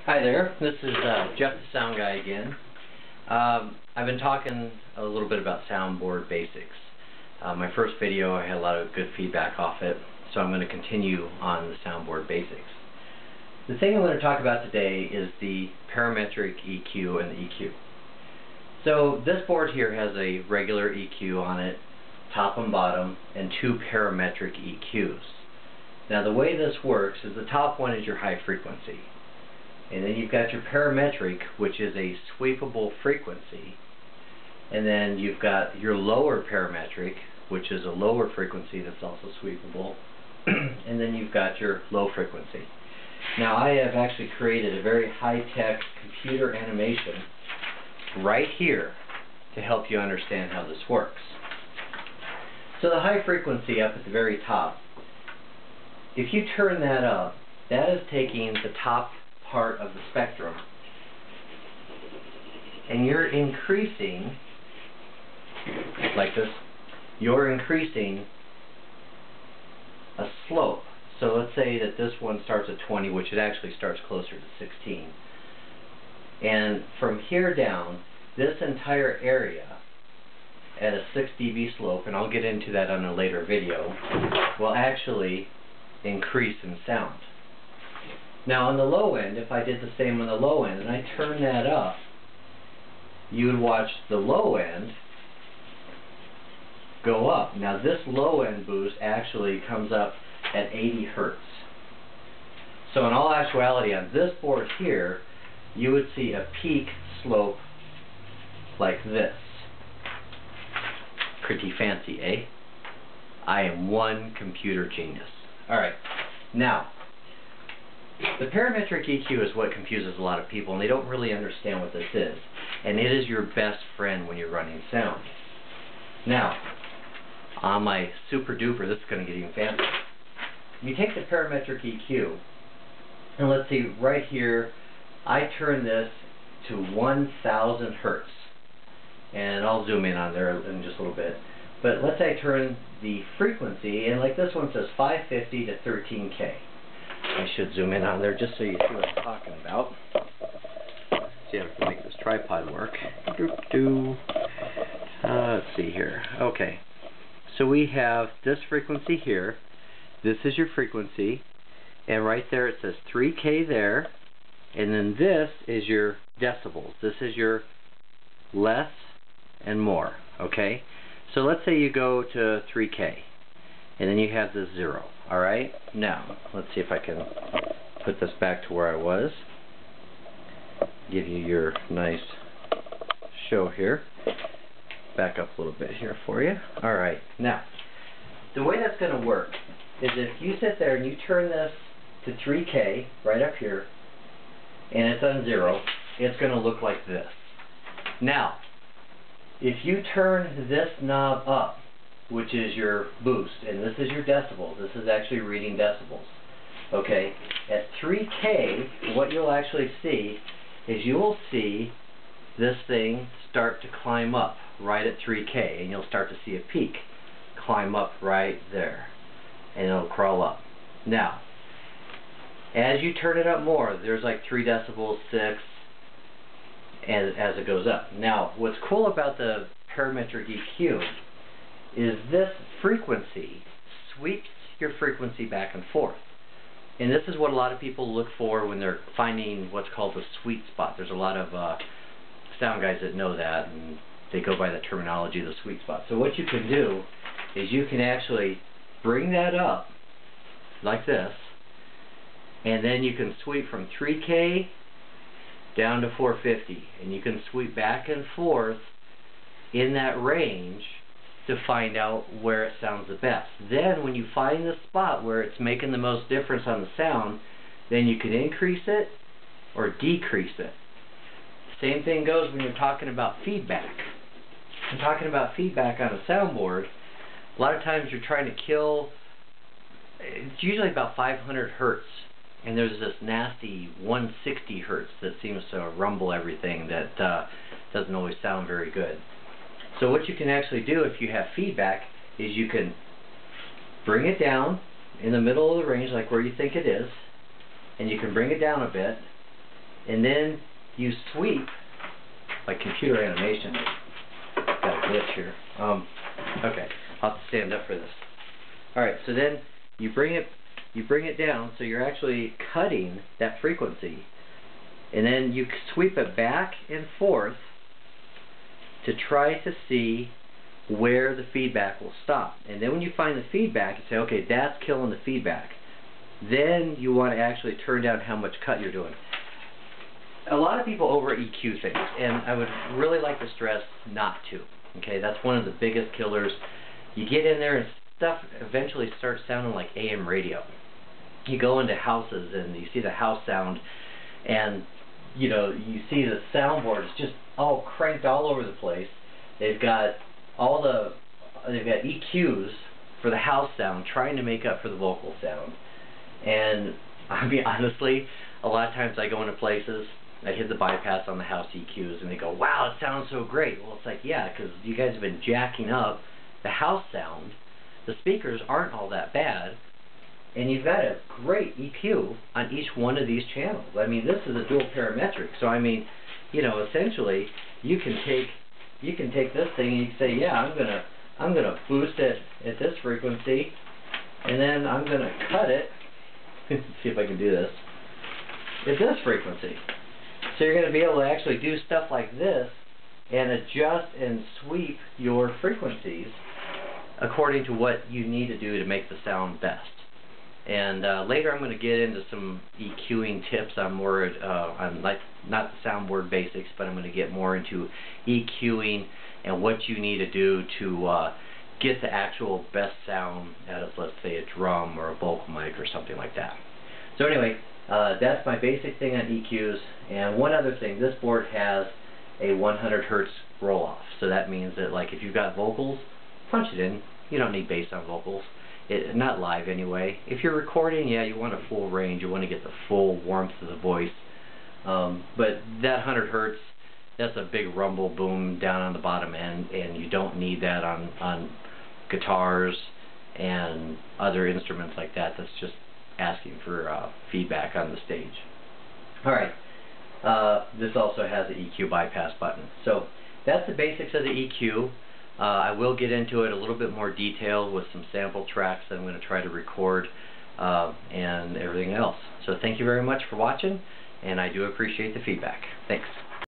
Hi there, this is Jeff the Sound Guy again. I've been talking a little bit about Soundboard basics. My first video, I had a lot of good feedback off it, so I'm going to continue on the Soundboard basics. The thing I'm going to talk about today is the Parametric EQ and the EQ. So this board here has a regular EQ on it, top and bottom, and two Parametric EQs. Now the way this works is the top one is your high frequency. And then you've got your parametric, which is a sweepable frequency. And then you've got your lower parametric, which is a lower frequency that's also sweepable. And then you've got your low frequency. Now I have actually created a very high-tech computer animation right here to help you understand how this works. So the high frequency up at the very top, if you turn that up, that is taking the top part of the spectrum, and you're increasing, like this, you're increasing a slope. So let's say that this one starts at 20, which it actually starts closer to 16. And from here down, this entire area at a 6 dB slope, and I'll get into that on a later video, will actually increase in sound. Now on the low end, if I did the same on the low end and I turn that up, you would watch the low end go up. Now this low end boost actually comes up at 80 Hertz. So in all actuality on this board here, you would see a peak slope like this. Pretty fancy, eh? I am one computer genius. Alright, now the parametric EQ is what confuses a lot of people, and they don't really understand what this is. And it is your best friend when you're running sound. Now, on my super duper, this is going to get even fancier. You take the parametric EQ, and let's see, right here, I turn this to 1000 Hertz. And I'll zoom in on there in just a little bit. But let's say I turn the frequency, and like this one says 550 to 13K. I should zoom in on there just so you see what I'm talking about. See if I can make this tripod work. Let's see here. Okay. So we have this frequency here. This is your frequency. And right there it says 3K there. And then this is your decibels. This is your less and more. Okay? So let's say you go to 3K. And then you have this 0. Alright? Now, let's see if I can put this back to where I was. Give you your nice show here. Back up a little bit here for you. Alright, now, the way that's going to work is if you sit there and you turn this to 3K, right up here, and it's on 0, it's going to look like this. Now, if you turn this knob up, which is your boost, and this is your decibels. This is actually reading decibels. Okay, at 3K, what you'll actually see is you will see this thing start to climb up right at 3K, and you'll start to see a peak climb up right there, and it'll crawl up. Now, as you turn it up more, there's like 3 decibels, 6, as it goes up. Now, what's cool about the parametric EQ is this frequency sweeps your frequency back and forth. And this is what a lot of people look for when they're finding what's called the sweet spot. There's a lot of sound guys that know that, and they go by the terminology of the sweet spot. So what you can do is you can actually bring that up like this, and then you can sweep from 3K down to 450, and you can sweep back and forth in that range to find out where it sounds the best. Then when you find the spot where it's making the most difference on the sound, then you can increase it or decrease it. Same thing goes when you're talking about feedback. When talking about feedback on a soundboard, a lot of times you're trying to kill, it's usually about 500 Hertz, and there's this nasty 160 Hertz that seems to rumble everything that doesn't always sound very good. So what you can actually do if you have feedback is you can bring it down in the middle of the range, like where you think it is, and you can bring it down a bit, and then you sweep. My computer animation has got a glitch here. Okay, I'll have to stand up for this. Alright, so then you bring it down, so you're actually cutting that frequency, and then you sweep it back and forth to try to see where the feedback will stop. And then when you find the feedback, you say, okay, that's killing the feedback. Then you want to actually turn down how much cut you're doing. A lot of people over EQ things, and I would really like to stress not to. Okay, that's one of the biggest killers. You get in there and stuff eventually starts sounding like AM radio. You go into houses and you see the house sound, and you know, you see the soundboard is just all cranked all over the place. They've got EQs for the house sound, trying to make up for the vocal sound. And I mean, honestly, a lot of times I go into places, I hit the bypass on the house EQs, and they go, wow, it sounds so great. Well, it's like, yeah, because you guys have been jacking up the house sound. The speakers aren't all that bad, and you've got a great EQ on each one of these channels. I mean, this is a dual parametric, so I mean, you know, essentially, you can take this thing and you can say, yeah, I'm gonna boost it at this frequency, and then I'm gonna cut it. Let's see if I can do this at this frequency. So you're going to be able to actually do stuff like this and adjust and sweep your frequencies according to what you need to do to make the sound best. And later I'm going to get into some EQing tips on more on like not the soundboard basics, but I'm going to get more into EQing and what you need to do to get the actual best sound out of, let's say, a drum or a vocal mic or something like that. So anyway, that's my basic thing on EQs. And one other thing, this board has a 100 Hertz roll-off. So that means that, like, if you've got vocals, punch it in. You don't need bass on vocals. Not live anyway. If you're recording, yeah, you want a full range. You want to get the full warmth of the voice. But that 100 Hertz, that's a big rumble boom down on the bottom end, and you don't need that on guitars and other instruments like that. That's just asking for feedback on the stage. Alright, this also has an EQ bypass button. So that's the basics of the EQ. I will get into it a little bit more detail with some sample tracks that I'm going to try to record and everything else. So thank you very much for watching, and I do appreciate the feedback. Thanks.